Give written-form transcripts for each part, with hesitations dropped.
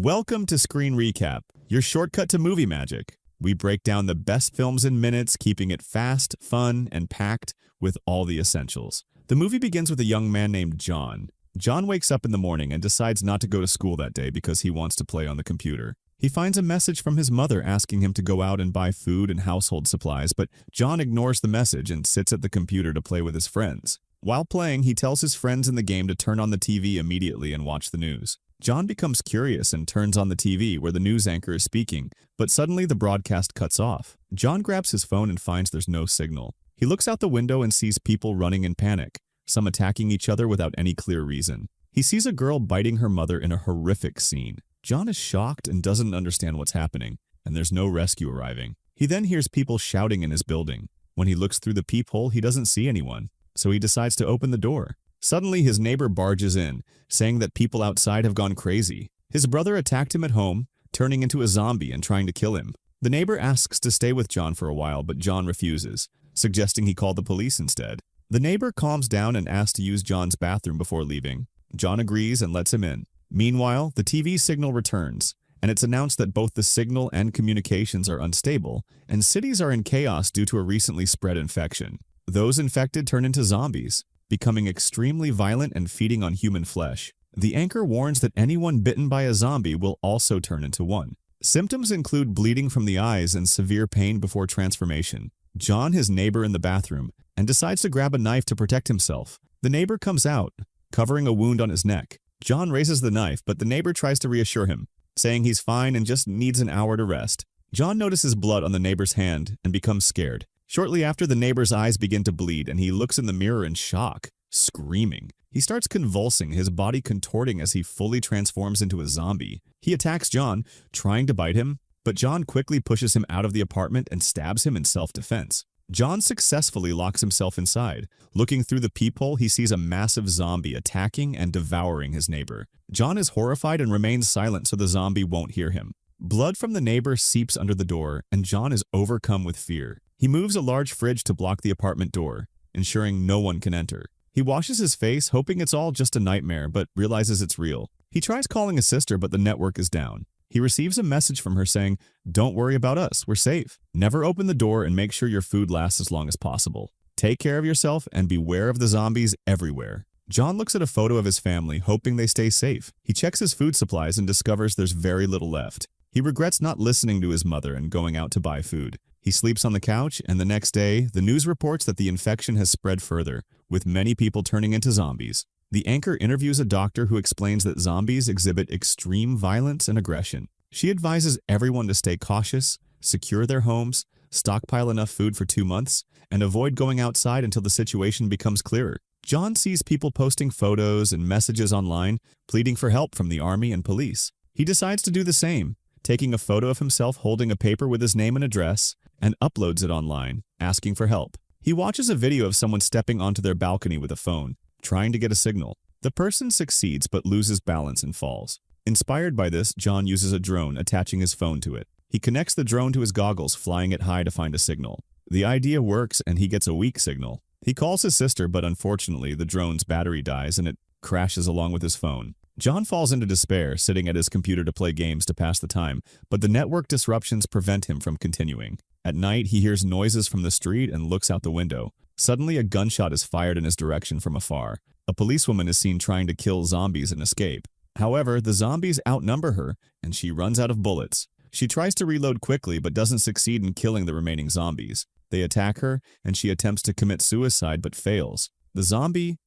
Welcome to Screen Recap, your shortcut to movie magic. We break down the best films in minutes, keeping it fast, fun, and packed with all the essentials. The movie begins with a young man named John. John wakes up in the morning and decides not to go to school that day because he wants to play on the computer. He finds a message from his mother asking him to go out and buy food and household supplies, but John ignores the message and sits at the computer to play with his friends. While playing, he tells his friends in the game to turn on the TV immediately and watch the news. John becomes curious and turns on the TV where the news anchor is speaking, but suddenly the broadcast cuts off. John grabs his phone and finds there's no signal. He looks out the window and sees people running in panic, some attacking each other without any clear reason. He sees a girl biting her mother in a horrific scene. John is shocked and doesn't understand what's happening, and there's no rescue arriving. He then hears people shouting in his building. When he looks through the peephole, he doesn't see anyone, so he decides to open the door. Suddenly, his neighbor barges in, saying that people outside have gone crazy. His brother attacked him at home, turning into a zombie and trying to kill him. The neighbor asks to stay with John for a while, but John refuses, suggesting he call the police instead. The neighbor calms down and asks to use John's bathroom before leaving. John agrees and lets him in. Meanwhile, the TV signal returns, and it's announced that both the signal and communications are unstable, and cities are in chaos due to a recently spread infection. Those infected turn into zombies, becoming extremely violent and feeding on human flesh. The anchor warns that anyone bitten by a zombie will also turn into one. Symptoms include bleeding from the eyes and severe pain before transformation. John, his neighbor in the bathroom, and decides to grab a knife to protect himself. The neighbor comes out, covering a wound on his neck. John raises the knife, but the neighbor tries to reassure him, saying he's fine and just needs an hour to rest. John notices blood on the neighbor's hand and becomes scared. Shortly after, the neighbor's eyes begin to bleed and he looks in the mirror in shock, screaming. He starts convulsing, his body contorting as he fully transforms into a zombie. He attacks John, trying to bite him, but John quickly pushes him out of the apartment and stabs him in self-defense. John successfully locks himself inside. Looking through the peephole, he sees a massive zombie attacking and devouring his neighbor. John is horrified and remains silent so the zombie won't hear him. Blood from the neighbor seeps under the door, and John is overcome with fear. He moves a large fridge to block the apartment door, ensuring no one can enter. He washes his face, hoping it's all just a nightmare, but realizes it's real. He tries calling his sister, but the network is down. He receives a message from her saying, "Don't worry about us, we're safe. Never open the door and make sure your food lasts as long as possible. Take care of yourself and beware of the zombies everywhere." John looks at a photo of his family, hoping they stay safe. He checks his food supplies and discovers there's very little left. He regrets not listening to his mother and going out to buy food. He sleeps on the couch, and the next day, the news reports that the infection has spread further, with many people turning into zombies. The anchor interviews a doctor who explains that zombies exhibit extreme violence and aggression. She advises everyone to stay cautious, secure their homes, stockpile enough food for 2 months, and avoid going outside until the situation becomes clearer. John sees people posting photos and messages online, pleading for help from the army and police. He decides to do the same, taking a photo of himself holding a paper with his name and address, and uploads it online, asking for help. He watches a video of someone stepping onto their balcony with a phone, trying to get a signal. The person succeeds but loses balance and falls. Inspired by this, John uses a drone, attaching his phone to it. He connects the drone to his goggles, flying it high to find a signal. The idea works and he gets a weak signal. He calls his sister, but unfortunately, the drone's battery dies and it crashes along with his phone. John falls into despair, sitting at his computer to play games to pass the time, but the network disruptions prevent him from continuing. At night, he hears noises from the street and looks out the window. Suddenly, a gunshot is fired in his direction from afar. A policewoman is seen trying to kill zombies and escape. However, the zombies outnumber her, and she runs out of bullets. She tries to reload quickly but doesn't succeed in killing the remaining zombies. They attack her, and she attempts to commit suicide but fails. The zombie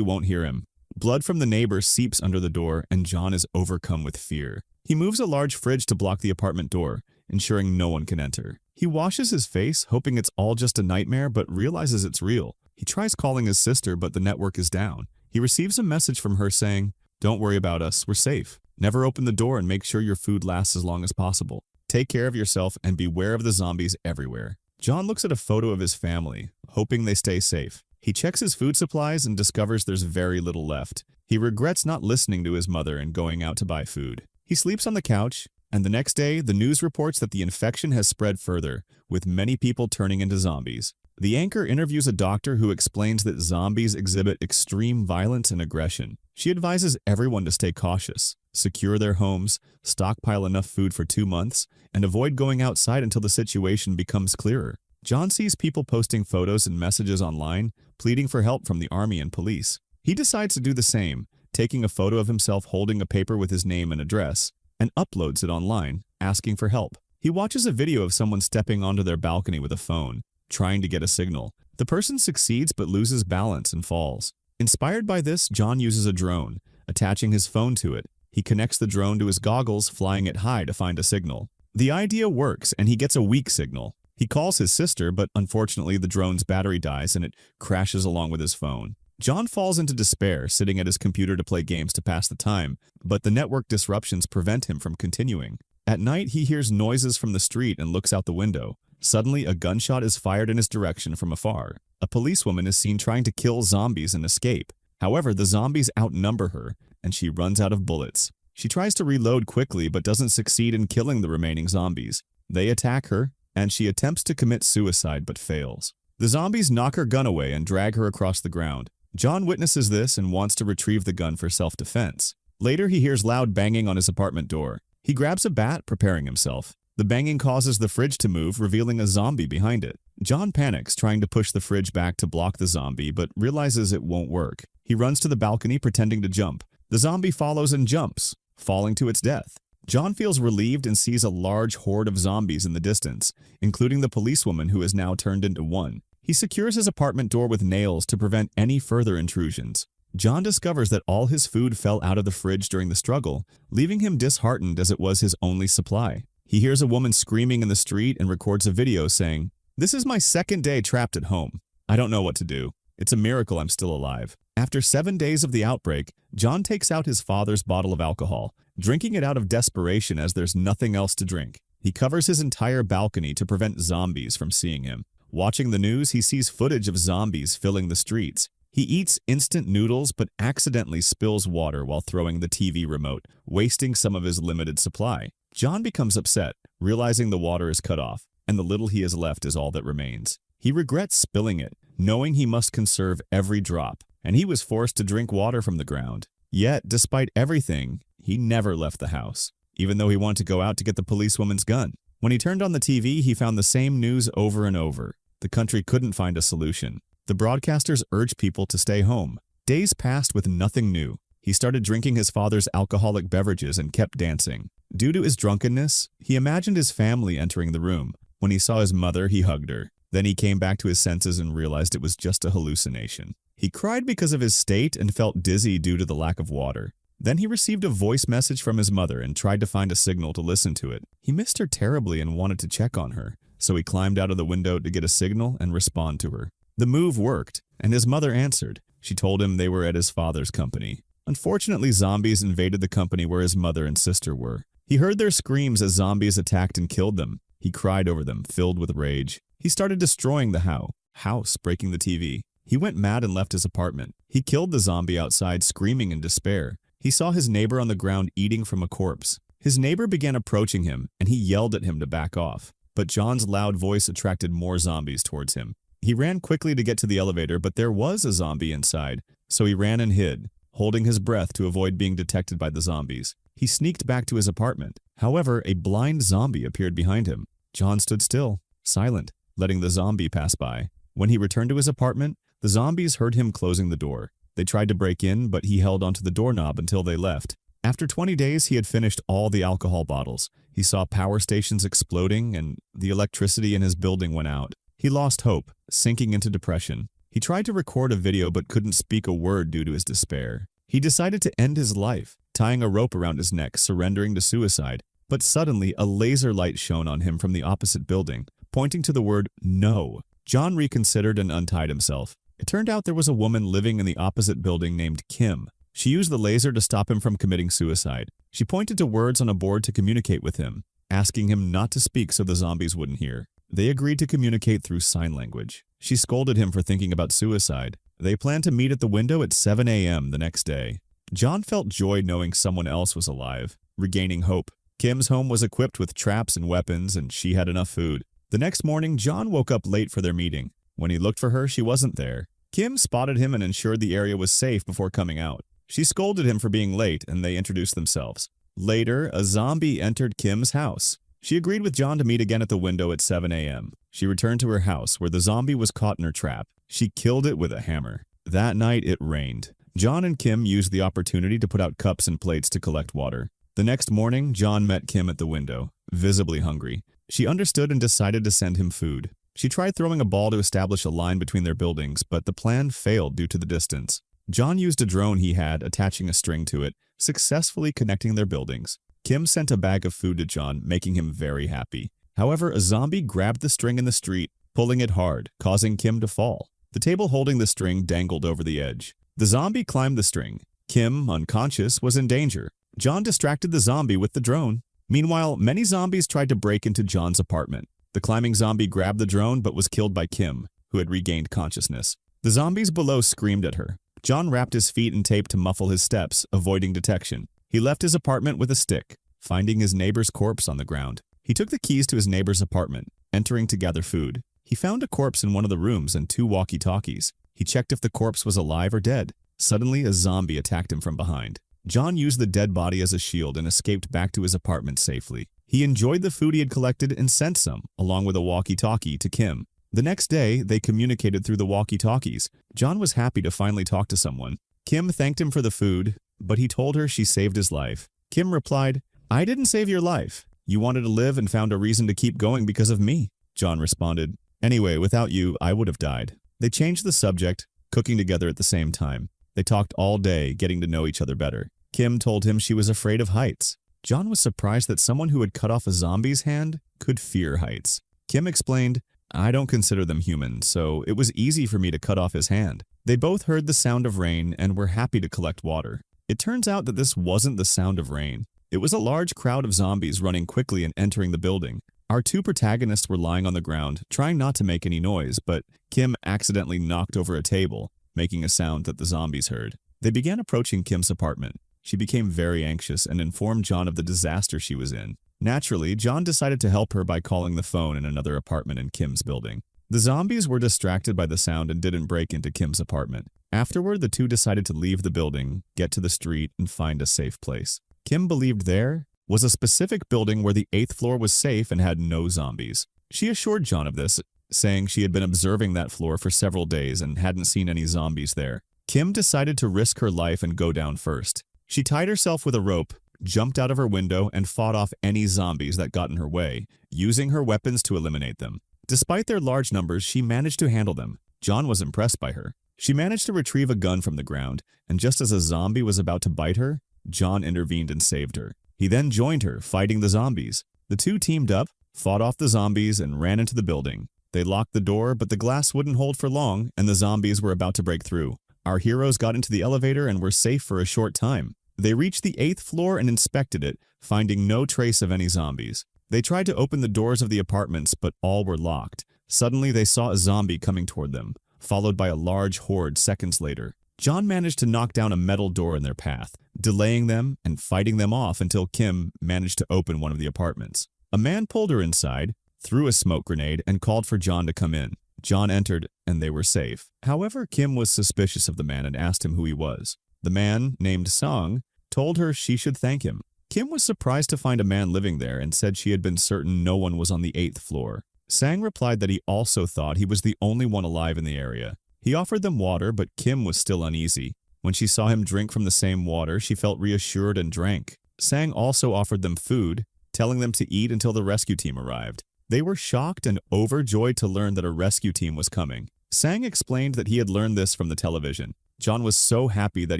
won't hear him. Blood from the neighbor seeps under the door, and John is overcome with fear. He moves a large fridge to block the apartment door, ensuring no one can enter. He washes his face, hoping it's all just a nightmare, but realizes it's real. He tries calling his sister, but the network is down. He receives a message from her saying, "Don't worry about us, we're safe. Never open the door and make sure your food lasts as long as possible. Take care of yourself and beware of the zombies everywhere." John looks at a photo of his family, hoping they stay safe. He checks his food supplies and discovers there's very little left. He regrets not listening to his mother and going out to buy food. He sleeps on the couch, and the next day, the news reports that the infection has spread further, with many people turning into zombies. The anchor interviews a doctor who explains that zombies exhibit extreme violence and aggression. She advises everyone to stay cautious, secure their homes, stockpile enough food for 2 months, and avoid going outside until the situation becomes clearer. John sees people posting photos and messages online, pleading for help from the army and police. He decides to do the same, taking a photo of himself holding a paper with his name and address, and uploads it online, asking for help. He watches a video of someone stepping onto their balcony with a phone, trying to get a signal. The person succeeds but loses balance and falls. Inspired by this, John uses a drone, attaching his phone to it. He connects the drone to his goggles, flying it high to find a signal. The idea works, and he gets a weak signal. He calls his sister, but unfortunately the drone's battery dies and it crashes along with his phone. John falls into despair, sitting at his computer to play games to pass the time, but the network disruptions prevent him from continuing. At night, he hears noises from the street and looks out the window. Suddenly, a gunshot is fired in his direction from afar. A policewoman is seen trying to kill zombies and escape. However, the zombies outnumber her, and she runs out of bullets. She tries to reload quickly but doesn't succeed in killing the remaining zombies. They attack her, and she attempts to commit suicide but fails. The zombies knock her gun away and drag her across the ground. John witnesses this and wants to retrieve the gun for self-defense. Later, he hears loud banging on his apartment door. He grabs a bat, preparing himself. The banging causes the fridge to move, revealing a zombie behind it. John panics, trying to push the fridge back to block the zombie, but realizes it won't work. He runs to the balcony, pretending to jump. The zombie follows and jumps, falling to its death. John feels relieved and sees a large horde of zombies in the distance, including the policewoman who is now turned into one. He secures his apartment door with nails to prevent any further intrusions. John discovers that all his food fell out of the fridge during the struggle, leaving him disheartened as it was his only supply. He hears a woman screaming in the street and records a video saying, "This is my second day trapped at home. I don't know what to do. It's a miracle I'm still alive." After 7 days of the outbreak, John takes out his father's bottle of alcohol, drinking it out of desperation as there's nothing else to drink. He covers his entire balcony to prevent zombies from seeing him. Watching the news, he sees footage of zombies filling the streets. He eats instant noodles but accidentally spills water while throwing the TV remote, wasting some of his limited supply. John becomes upset, realizing the water is cut off, and the little he has left is all that remains. He regrets spilling it, knowing he must conserve every drop, and he was forced to drink water from the ground. Yet, despite everything, he never left the house, even though he wanted to go out to get the policewoman's gun. When he turned on the TV, he found the same news over and over. The country couldn't find a solution. The broadcasters urged people to stay home. Days passed with nothing new. He started drinking his father's alcoholic beverages and kept dancing. Due to his drunkenness, he imagined his family entering the room. When he saw his mother, he hugged her. Then he came back to his senses and realized it was just a hallucination. He cried because of his state and felt dizzy due to the lack of water. Then he received a voice message from his mother and tried to find a signal to listen to it. He missed her terribly and wanted to check on her, so he climbed out of the window to get a signal and respond to her. The move worked, and his mother answered. She told him they were at his father's company. Unfortunately, zombies invaded the company where his mother and sister were. He heard their screams as zombies attacked and killed them. He cried over them, filled with rage. He started destroying the house, breaking the TV. He went mad and left his apartment. He killed the zombie outside, screaming in despair. He saw his neighbor on the ground eating from a corpse. His neighbor began approaching him, and he yelled at him to back off. But John's loud voice attracted more zombies towards him. He ran quickly to get to the elevator, but there was a zombie inside, so he ran and hid, holding his breath to avoid being detected by the zombies. He sneaked back to his apartment. However, a blind zombie appeared behind him. John stood still, silent, letting the zombie pass by. When he returned to his apartment, the zombies heard him closing the door. They tried to break in, but he held onto the doorknob until they left. After 20 days, he had finished all the alcohol bottles. He saw power stations exploding, and the electricity in his building went out. He lost hope, sinking into depression. He tried to record a video but couldn't speak a word due to his despair. He decided to end his life, tying a rope around his neck, surrendering to suicide. But suddenly, a laser light shone on him from the opposite building, pointing to the word "No." John reconsidered and untied himself. It turned out there was a woman living in the opposite building named Kim. She used the laser to stop him from committing suicide. She pointed to words on a board to communicate with him, asking him not to speak so the zombies wouldn't hear. They agreed to communicate through sign language. She scolded him for thinking about suicide. They planned to meet at the window at 7 a.m. the next day. John felt joy knowing someone else was alive, regaining hope. Kim's home was equipped with traps and weapons, and she had enough food. The next morning, John woke up late for their meeting. When he looked for her, she wasn't there. Kim spotted him and ensured the area was safe before coming out. She scolded him for being late, and they introduced themselves. Later, a zombie entered Kim's house. She agreed with John to meet again at the window at 7 a.m. She returned to her house, where the zombie was caught in her trap. She killed it with a hammer. That night, it rained. John and Kim used the opportunity to put out cups and plates to collect water. The next morning, John met Kim at the window, visibly hungry. She understood and decided to send him food. She tried throwing a ball to establish a line between their buildings, but the plan failed due to the distance. John used a drone he had, attaching a string to it, successfully connecting their buildings. Kim sent a bag of food to John, making him very happy. However, a zombie grabbed the string in the street, pulling it hard, causing Kim to fall. The table holding the string dangled over the edge. The zombie climbed the string. Kim, unconscious, was in danger. John distracted the zombie with the drone. Meanwhile, many zombies tried to break into John's apartment. The climbing zombie grabbed the drone but was killed by Kim, who had regained consciousness. The zombies below screamed at her. John wrapped his feet in tape to muffle his steps, avoiding detection. He left his apartment with a stick, finding his neighbor's corpse on the ground. He took the keys to his neighbor's apartment, entering to gather food. He found a corpse in one of the rooms and 2 walkie-talkies. He checked if the corpse was alive or dead. Suddenly, a zombie attacked him from behind. John used the dead body as a shield and escaped back to his apartment safely. He enjoyed the food he had collected and sent some, along with a walkie-talkie, to Kim. The next day, they communicated through the walkie-talkies. John was happy to finally talk to someone. Kim thanked him for the food, but he told her she saved his life. Kim replied, "I didn't save your life. You wanted to live and found a reason to keep going because of me." John responded, "Anyway, without you, I would have died." They changed the subject, cooking together at the same time. They talked all day, getting to know each other better. Kim told him she was afraid of heights. John was surprised that someone who had cut off a zombie's hand could fear heights. Kim explained, "I don't consider them human, so it was easy for me to cut off his hand." They both heard the sound of rain and were happy to collect water. It turns out that this wasn't the sound of rain. It was a large crowd of zombies running quickly and entering the building. Our 2 protagonists were lying on the ground, trying not to make any noise, but Kim accidentally knocked over a table, making a sound that the zombies heard. They began approaching Kim's apartment. She became very anxious and informed John of the disaster she was in. Naturally, John decided to help her by calling the phone in another apartment in Kim's building. The zombies were distracted by the sound and didn't break into Kim's apartment. Afterward, the 2 decided to leave the building, get to the street, and find a safe place. Kim believed there was a specific building where the 8th floor was safe and had no zombies. She assured John of this, saying she had been observing that floor for several days and hadn't seen any zombies there. Kim decided to risk her life and go down first. She tied herself with a rope, jumped out of her window, and fought off any zombies that got in her way, using her weapons to eliminate them. Despite their large numbers, she managed to handle them. John was impressed by her. She managed to retrieve a gun from the ground, and just as a zombie was about to bite her, John intervened and saved her. He then joined her, fighting the zombies. The 2 teamed up, fought off the zombies, and ran into the building. They locked the door, but the glass wouldn't hold for long, and the zombies were about to break through. Our heroes got into the elevator and were safe for a short time. They reached the 8th floor and inspected it, finding no trace of any zombies. They tried to open the doors of the apartments, but all were locked. Suddenly, they saw a zombie coming toward them, followed by a large horde seconds later. John managed to knock down a metal door in their path, delaying them and fighting them off until Kim managed to open one of the apartments. A man pulled her inside, threw a smoke grenade, and called for John to come in. John entered, and they were safe. However, Kim was suspicious of the man and asked him who he was. The man, named Song, told her she should thank him. Kim was surprised to find a man living there and said she had been certain no one was on the 8th floor. Sang replied that he also thought he was the only one alive in the area. He offered them water, but Kim was still uneasy. When she saw him drink from the same water, she felt reassured and drank. Sang also offered them food, telling them to eat until the rescue team arrived. They were shocked and overjoyed to learn that a rescue team was coming. Sang explained that he had learned this from the television. John was so happy that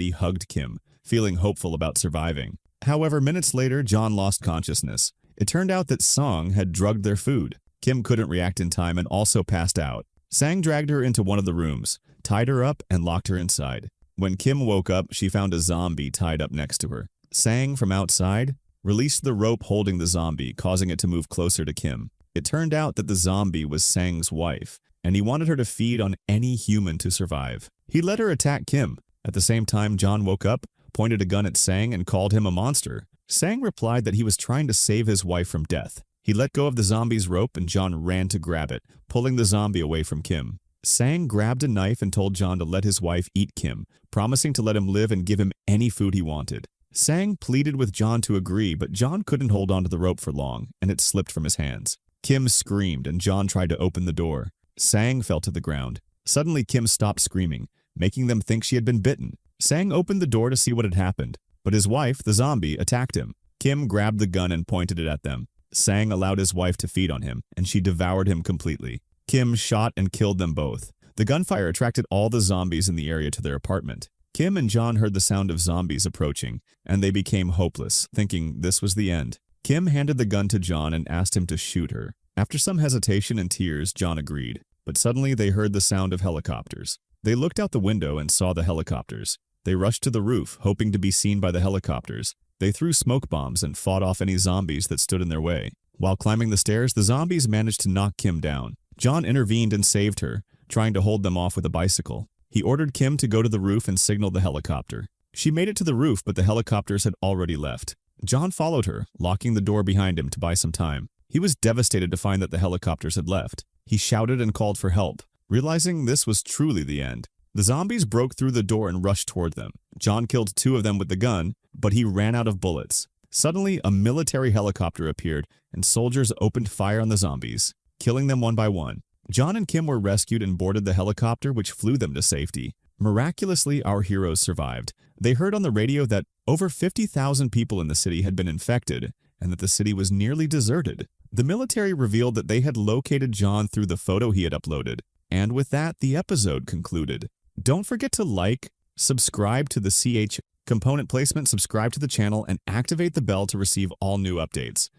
he hugged Kim, feeling hopeful about surviving. However, minutes later, John lost consciousness. It turned out that Song had drugged their food. Kim couldn't react in time and also passed out. Sang dragged her into one of the rooms, tied her up, and locked her inside. When Kim woke up, she found a zombie tied up next to her. Sang, from outside, released the rope holding the zombie, causing it to move closer to Kim. It turned out that the zombie was Sang's wife, and he wanted her to feed on any human to survive. He let her attack Kim. At the same time, John woke up, pointed a gun at Sang, and called him a monster. Sang replied that he was trying to save his wife from death. He let go of the zombie's rope and John ran to grab it, pulling the zombie away from Kim. Sang grabbed a knife and told John to let his wife eat Kim, promising to let him live and give him any food he wanted. Sang pleaded with John to agree, but John couldn't hold onto the rope for long, and it slipped from his hands. Kim screamed, and John tried to open the door. Sang fell to the ground. Suddenly, Kim stopped screaming, making them think she had been bitten. Sang opened the door to see what had happened, but his wife, the zombie, attacked him. Kim grabbed the gun and pointed it at them. Sang allowed his wife to feed on him, and she devoured him completely. Kim shot and killed them both. The gunfire attracted all the zombies in the area to their apartment. Kim and John heard the sound of zombies approaching, and they became hopeless, thinking this was the end. Kim handed the gun to John and asked him to shoot her. After some hesitation and tears, John agreed. But suddenly they heard the sound of helicopters. They looked out the window and saw the helicopters. They rushed to the roof, hoping to be seen by the helicopters. They threw smoke bombs and fought off any zombies that stood in their way. While climbing the stairs, the zombies managed to knock Kim down. John intervened and saved her, trying to hold them off with a bicycle. He ordered Kim to go to the roof and signal the helicopter. She made it to the roof, but the helicopters had already left. John followed her, locking the door behind him to buy some time. He was devastated to find that the helicopters had left. He shouted and called for help, realizing this was truly the end. The zombies broke through the door and rushed toward them. John killed 2 of them with the gun, but he ran out of bullets. Suddenly, a military helicopter appeared, and soldiers opened fire on the zombies, killing them one by one. John and Kim were rescued and boarded the helicopter, which flew them to safety. Miraculously, our heroes survived. They heard on the radio that over 50,000 people in the city had been infected, and that the city was nearly deserted. The military revealed that they had located John through the photo he had uploaded. And with that, the episode concluded. Don't forget to like, subscribe to the CH Component Placement, subscribe to the channel, and activate the bell to receive all new updates.